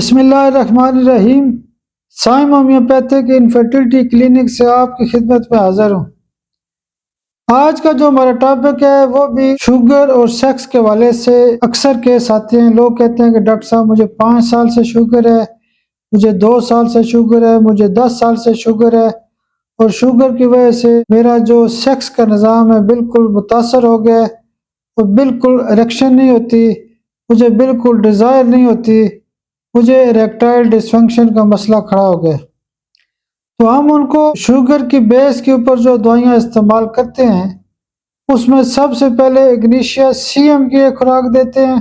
بسم اللہ الرحمن الرحیم۔ سائم ہومیوپیتھک انفرٹیلٹی کلینک سے آپ کی خدمت میں حاضر ہوں۔ آج کا جو ہمارا ٹاپک ہے وہ بھی شوگر اور سیکس کے حوالے سے اکثر کیس آتے ہیں۔ لوگ کہتے ہیں کہ ڈاکٹر صاحب مجھے 5 سال سے شوگر ہے، مجھے 2 سال سے شوگر ہے، مجھے 10 سال سے شوگر ہے، اور شوگر کی وجہ سے میرا جو سیکس کا نظام ہے بالکل متاثر ہو گیا ہے، اور بالکل اریکشن نہیں ہوتی، مجھے بالکل ڈیزائر نہیں ہوتی، مجھے اریکٹائل ڈسفنکشن کا مسئلہ کھڑا ہو گیا۔ تو ہم ان کو شوگر کی بیس کے اوپر جو دوائیاں استعمال کرتے ہیں اس میں سب سے پہلے اگنیشیا سی ایم کی ایک خوراک دیتے ہیں،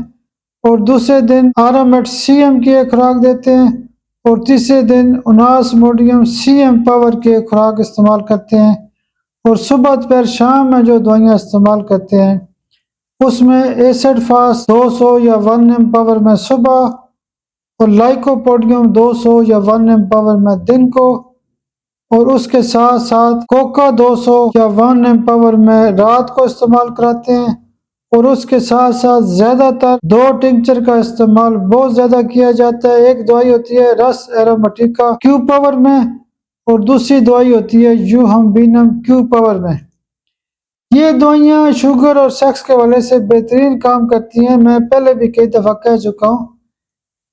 اور دوسرے دن آرامٹ سی ایم کی ایک خوراک دیتے ہیں، اور تیسرے دن اناس موڈیم سی ایم پاور کی ایک خوراک استعمال کرتے ہیں، اور صبح دوپہر شام میں جو دوائیاں استعمال کرتے ہیں اس میں ایسڈ فاسٹ 200 یا 1 ایم پاور میں صبح، اور لائکوپوڈیم 200 یا 1 ایم پاور میں دن کو، اور اس کے ساتھ ساتھ کوکا 200 یا 1 ایم پاور میں رات کو استعمال کراتے ہیں، اور اس کے ساتھ ساتھ زیادہ تر 2 ٹنکچر کا استعمال بہت زیادہ کیا جاتا ہے۔ ایک دوائی ہوتی ہے رس ایرومیٹیکا کیو پاور میں، اور دوسری دوائی ہوتی ہے یو ہمبینم کیو پاور میں۔ یہ دوائیاں شوگر اور سیکس کے حوالے سے بہترین کام کرتی ہیں۔ میں پہلے بھی کئی دفعہ کہہ چکا ہوں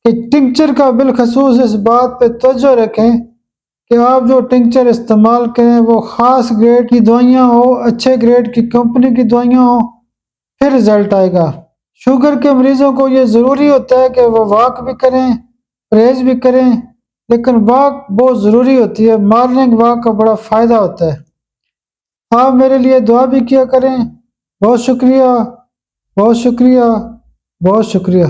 کہ ٹنکچر کا بالخصوص اس بات پہ توجہ رکھیں کہ آپ جو ٹنکچر استعمال کریں وہ خاص گریڈ کی دوائیاں ہو، اچھے گریڈ کی کمپنی کی دوائیاں ہوں، پھر رزلٹ آئے گا۔ شوگر کے مریضوں کو یہ ضروری ہوتا ہے کہ وہ واک بھی کریں، پرہیز بھی کریں، لیکن واک بہت ضروری ہوتی ہے۔ مارننگ واک کا بڑا فائدہ ہوتا ہے۔ آپ میرے لیے دعا بھی کیا کریں۔ بہت شکریہ، بہت شکریہ، بہت شکریہ۔